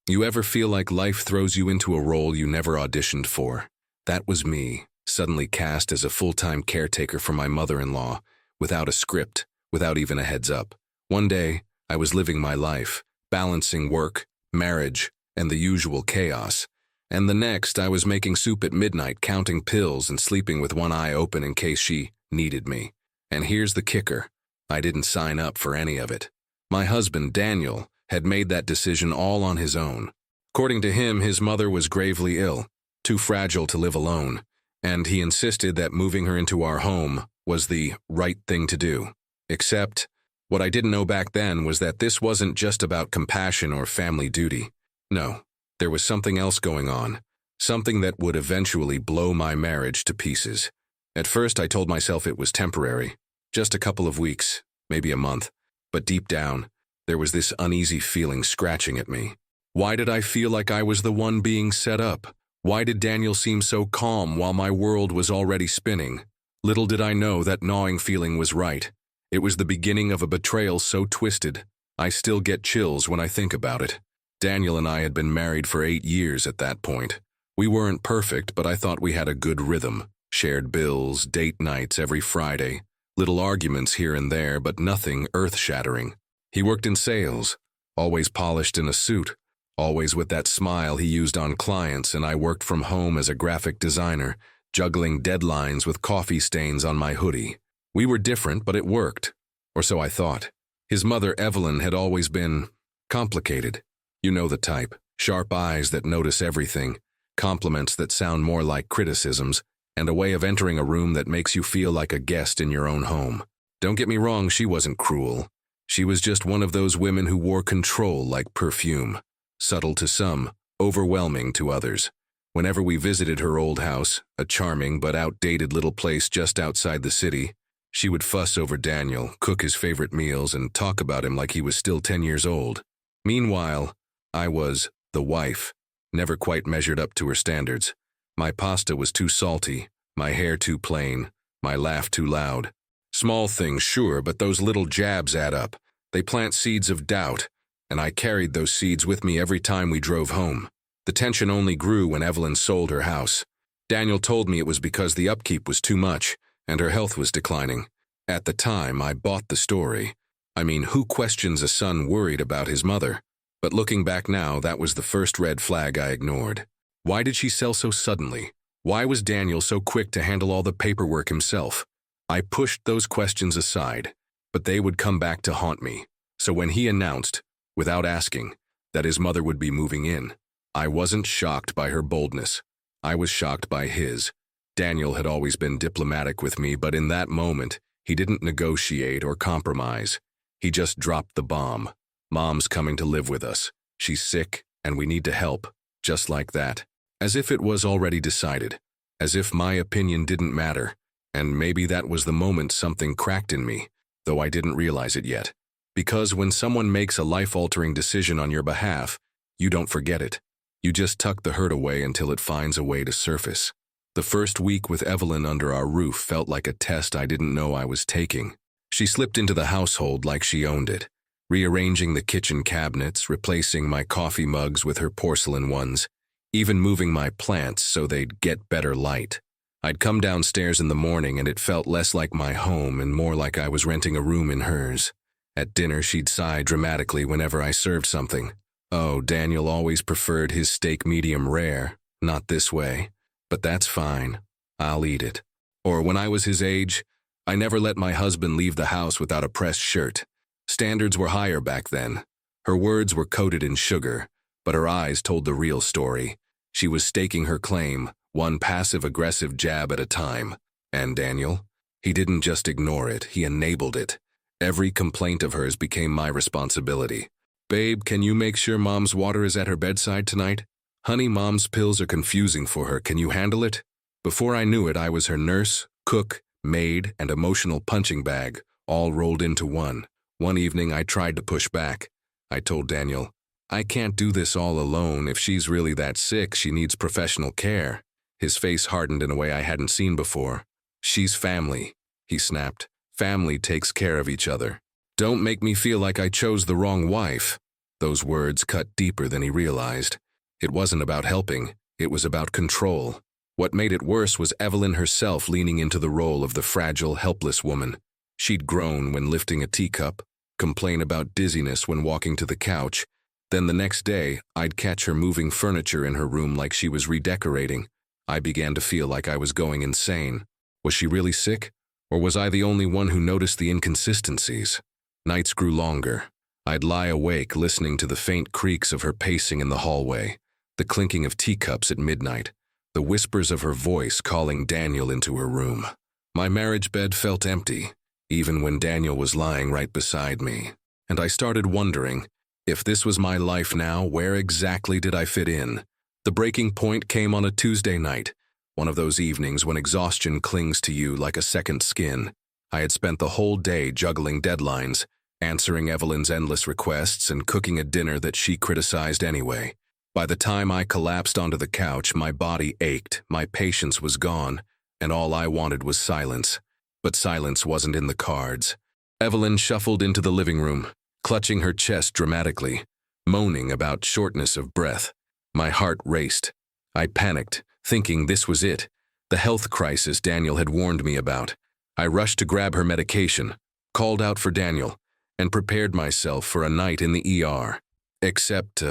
You ever feel like life throws you into a role you never auditioned for? That was me, suddenly cast as a full-time caretaker for my mother-in-law, without a script, without even a heads up. One day, I was living my life, balancing work, marriage, and the usual chaos. And the next, I was making soup at midnight, counting pills and sleeping with one eye open in case she needed me. And here's the kicker. I didn't sign up for any of it. My husband, Daniel, had made that decision all on his own. According to him, his mother was gravely ill, too fragile to live alone, and he insisted that moving her into our home was the right thing to do. Except, what I didn't know back then was that this wasn't just about compassion or family duty. No, there was something else going on, something that would eventually blow my marriage to pieces. At first, I told myself it was temporary, just a couple of weeks, maybe a month, but deep down, there was this uneasy feeling scratching at me. Why did I feel like I was the one being set up? Why did Daniel seem so calm while my world was already spinning? Little did I know that gnawing feeling was right. It was the beginning of a betrayal so twisted, I still get chills when I think about it. Daniel and I had been married for 8 years at that point. We weren't perfect, but I thought we had a good rhythm. Shared bills, date nights every Friday, little arguments here and there, but nothing earth-shattering. He worked in sales, always polished in a suit, always with that smile he used on clients, and I worked from home as a graphic designer, juggling deadlines with coffee stains on my hoodie. We were different, but it worked, or so I thought. His mother, Evelyn, had always been complicated. You know the type, sharp eyes that notice everything, compliments that sound more like criticisms, and a way of entering a room that makes you feel like a guest in your own home. Don't get me wrong, she wasn't cruel. She was just one of those women who wore control like perfume. Subtle to some, overwhelming to others. Whenever we visited her old house, a charming but outdated little place just outside the city, she would fuss over Daniel, cook his favorite meals, and talk about him like he was still 10 years old. Meanwhile, I was the wife, never quite measured up to her standards. My pasta was too salty, my hair too plain, my laugh too loud. Small things, sure, but those little jabs add up. They plant seeds of doubt, and I carried those seeds with me every time we drove home. The tension only grew when Evelyn sold her house. Daniel told me it was because the upkeep was too much, and her health was declining. At the time, I bought the story. I mean, who questions a son worried about his mother? But looking back now, that was the first red flag I ignored. Why did she sell so suddenly? Why was Daniel so quick to handle all the paperwork himself? I pushed those questions aside, but they would come back to haunt me. So when he announced, without asking, that his mother would be moving in, I wasn't shocked by her boldness. I was shocked by his. Daniel had always been diplomatic with me, but in that moment, he didn't negotiate or compromise. He just dropped the bomb. Mom's coming to live with us. She's sick, and we need to help. Just like that. As if it was already decided. As if my opinion didn't matter. And maybe that was the moment something cracked in me, though I didn't realize it yet. Because when someone makes a life-altering decision on your behalf, you don't forget it. You just tuck the hurt away until it finds a way to surface. The first week with Evelyn under our roof felt like a test I didn't know I was taking. She slipped into the household like she owned it, rearranging the kitchen cabinets, replacing my coffee mugs with her porcelain ones, even moving my plants so they'd get better light. I'd come downstairs in the morning and it felt less like my home and more like I was renting a room in hers. At dinner, she'd sigh dramatically whenever I served something. Oh, Daniel always preferred his steak medium rare, not this way. But that's fine. I'll eat it. Or when I was his age, I never let my husband leave the house without a pressed shirt. Standards were higher back then. Her words were coated in sugar, but her eyes told the real story. She was staking her claim, one passive-aggressive jab at a time. And Daniel? He didn't just ignore it, he enabled it. Every complaint of hers became my responsibility. Babe, can you make sure Mom's water is at her bedside tonight? Honey, Mom's pills are confusing for her, can you handle it? Before I knew it, I was her nurse, cook, maid, and emotional punching bag, all rolled into one. One evening, I tried to push back. I told Daniel, I can't do this all alone. If she's really that sick, she needs professional care. His face hardened in a way I hadn't seen before. She's family, he snapped. Family takes care of each other. Don't make me feel like I chose the wrong wife. Those words cut deeper than he realized. It wasn't about helping, it was about control. What made it worse was Evelyn herself leaning into the role of the fragile, helpless woman. She'd groan when lifting a teacup, complain about dizziness when walking to the couch. Then the next day, I'd catch her moving furniture in her room like she was redecorating. I began to feel like I was going insane. Was she really sick? Or was I the only one who noticed the inconsistencies? Nights grew longer. I'd lie awake listening to the faint creaks of her pacing in the hallway, the clinking of teacups at midnight, the whispers of her voice calling Daniel into her room. My marriage bed felt empty, even when Daniel was lying right beside me. And I started wondering, if this was my life now, where exactly did I fit in? The breaking point came on a Tuesday night, one of those evenings when exhaustion clings to you like a second skin. I had spent the whole day juggling deadlines, answering Evelyn's endless requests and cooking a dinner that she criticized anyway. By the time I collapsed onto the couch, my body ached, my patience was gone, and all I wanted was silence. But silence wasn't in the cards. Evelyn shuffled into the living room, clutching her chest dramatically, moaning about shortness of breath. My heart raced. I panicked, thinking this was it, the health crisis Daniel had warned me about. I rushed to grab her medication, called out for Daniel, and prepared myself for a night in the ER. Except,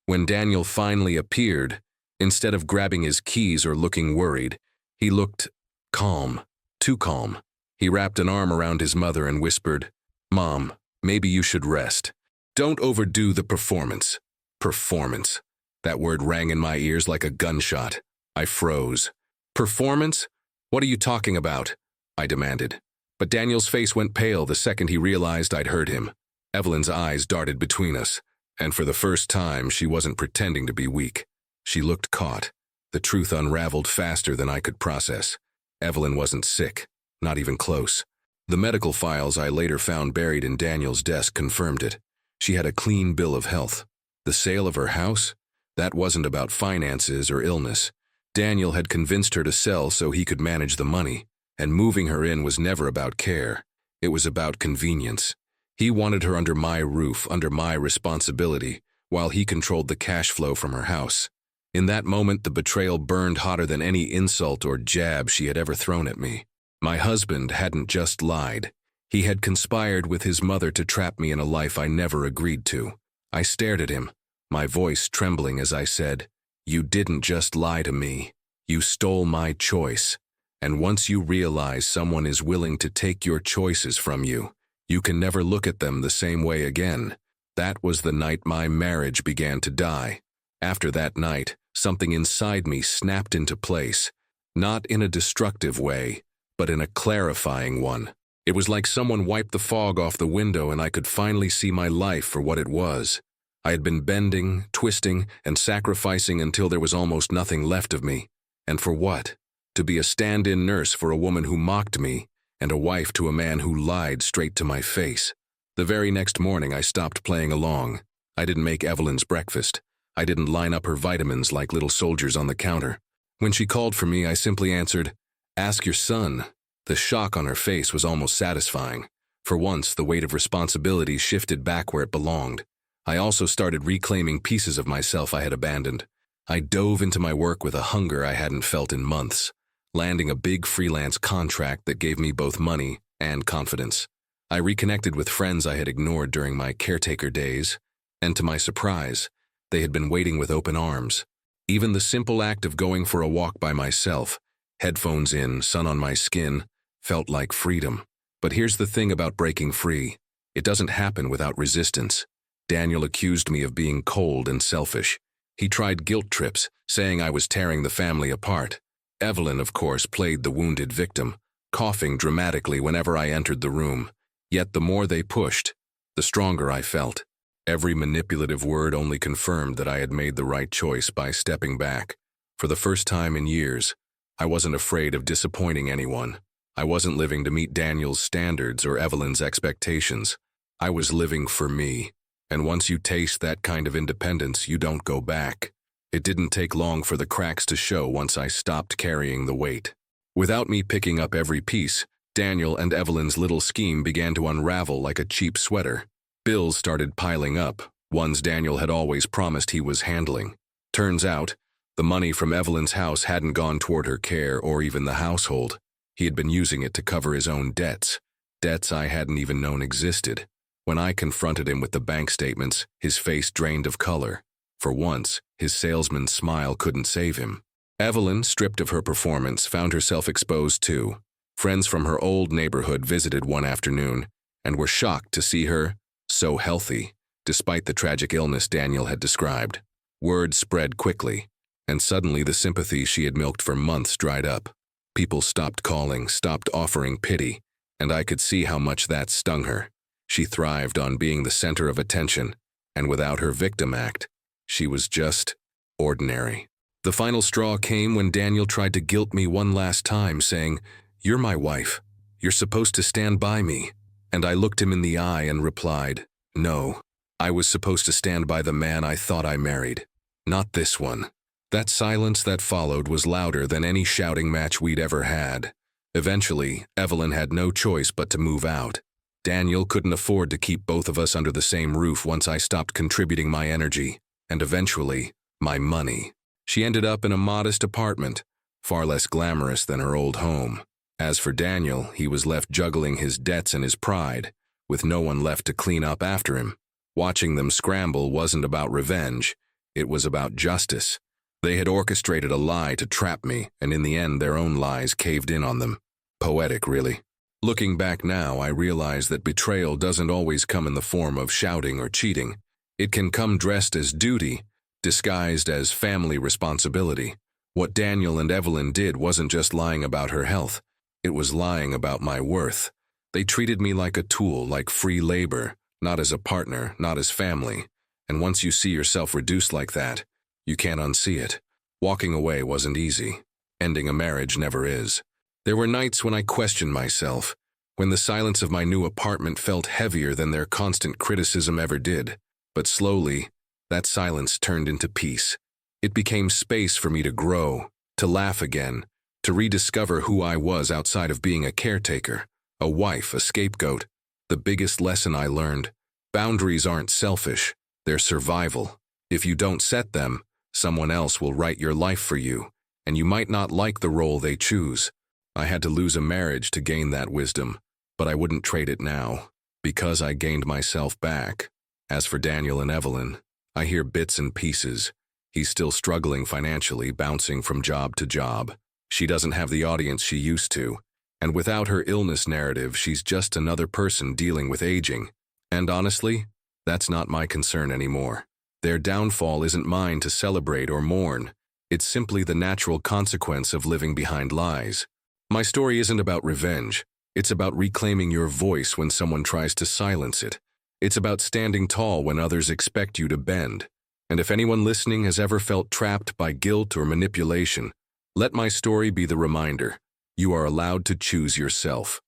when Daniel finally appeared, instead of grabbing his keys or looking worried, he looked calm, too calm. He wrapped an arm around his mother and whispered, "Mom, maybe you should rest. Don't overdo the performance." Performance. That word rang in my ears like a gunshot. I froze. Performance? What are you talking about? I demanded. But Daniel's face went pale the second he realized I'd heard him. Evelyn's eyes darted between us, and for the first time she wasn't pretending to be weak. She looked caught. The truth unraveled faster than I could process. Evelyn wasn't sick, not even close. The medical files I later found buried in Daniel's desk confirmed it. She had a clean bill of health. The sale of her house? That wasn't about finances or illness. Daniel had convinced her to sell so he could manage the money, and moving her in was never about care. It was about convenience. He wanted her under my roof, under my responsibility, while he controlled the cash flow from her house. In that moment, the betrayal burned hotter than any insult or jab she had ever thrown at me. My husband hadn't just lied. He had conspired with his mother to trap me in a life I never agreed to. I stared at him, my voice trembling as I said, "You didn't just lie to me. You stole my choice. And once you realize someone is willing to take your choices from you, you can never look at them the same way again." That was the night my marriage began to die. After that night, something inside me snapped into place, not in a destructive way, but in a clarifying one. It was like someone wiped the fog off the window and I could finally see my life for what it was. I had been bending, twisting, and sacrificing until there was almost nothing left of me. And for what? To be a stand-in nurse for a woman who mocked me, and a wife to a man who lied straight to my face. The very next morning I stopped playing along. I didn't make Evelyn's breakfast. I didn't line up her vitamins like little soldiers on the counter. When she called for me, I simply answered, "Ask your son." The shock on her face was almost satisfying. For once, the weight of responsibility shifted back where it belonged. I also started reclaiming pieces of myself I had abandoned. I dove into my work with a hunger I hadn't felt in months, landing a big freelance contract that gave me both money and confidence. I reconnected with friends I had ignored during my caretaker days, and to my surprise, they had been waiting with open arms. Even the simple act of going for a walk by myself, headphones in, sun on my skin, felt like freedom. But here's the thing about breaking free. It doesn't happen without resistance. Daniel accused me of being cold and selfish. He tried guilt trips, saying I was tearing the family apart. Evelyn, of course, played the wounded victim, coughing dramatically whenever I entered the room. Yet the more they pushed, the stronger I felt. Every manipulative word only confirmed that I had made the right choice by stepping back. For the first time in years, I wasn't afraid of disappointing anyone. I wasn't living to meet Daniel's standards or Evelyn's expectations. I was living for me. And once you taste that kind of independence, you don't go back. It didn't take long for the cracks to show once I stopped carrying the weight. Without me picking up every piece, Daniel and Evelyn's little scheme began to unravel like a cheap sweater. Bills started piling up, ones Daniel had always promised he was handling. Turns out, the money from Evelyn's house hadn't gone toward her care or even the household. He had been using it to cover his own debts, debts I hadn't even known existed. When I confronted him with the bank statements, his face drained of color. For once, his salesman's smile couldn't save him. Evelyn, stripped of her performance, found herself exposed too. Friends from her old neighborhood visited one afternoon and were shocked to see her so healthy, despite the tragic illness Daniel had described. Word spread quickly, and suddenly the sympathy she had milked for months dried up. People stopped calling, stopped offering pity, and I could see how much that stung her. She thrived on being the center of attention, and without her victim act, she was just ordinary. The final straw came when Daniel tried to guilt me one last time, saying, "You're my wife. You're supposed to stand by me." And I looked him in the eye and replied, "No, I was supposed to stand by the man I thought I married. Not this one." That silence that followed was louder than any shouting match we'd ever had. Eventually, Evelyn had no choice but to move out. Daniel couldn't afford to keep both of us under the same roof once I stopped contributing my energy, and eventually, my money. She ended up in a modest apartment, far less glamorous than her old home. As for Daniel, he was left juggling his debts and his pride, with no one left to clean up after him. Watching them scramble wasn't about revenge, it was about justice. They had orchestrated a lie to trap me, and in the end their own lies caved in on them. Poetic, really. Looking back now, I realize that betrayal doesn't always come in the form of shouting or cheating. It can come dressed as duty, disguised as family responsibility. What Daniel and Evelyn did wasn't just lying about her health. It was lying about my worth. They treated me like a tool, like free labor, not as a partner, not as family. And once you see yourself reduced like that, you can't unsee it. Walking away wasn't easy. Ending a marriage never is. There were nights when I questioned myself, when the silence of my new apartment felt heavier than their constant criticism ever did. But slowly, that silence turned into peace. It became space for me to grow, to laugh again, to rediscover who I was outside of being a caretaker, a wife, a scapegoat. The biggest lesson I learned: boundaries aren't selfish, they're survival. If you don't set them, someone else will write your life for you, and you might not like the role they choose. I had to lose a marriage to gain that wisdom, but I wouldn't trade it now, because I gained myself back. As for Daniel and Evelyn, I hear bits and pieces. He's still struggling financially, bouncing from job to job. She doesn't have the audience she used to, and without her illness narrative, she's just another person dealing with aging. And honestly, that's not my concern anymore. Their downfall isn't mine to celebrate or mourn. It's simply the natural consequence of living behind lies. My story isn't about revenge. It's about reclaiming your voice when someone tries to silence it. It's about standing tall when others expect you to bend. And if anyone listening has ever felt trapped by guilt or manipulation, let my story be the reminder. You are allowed to choose yourself.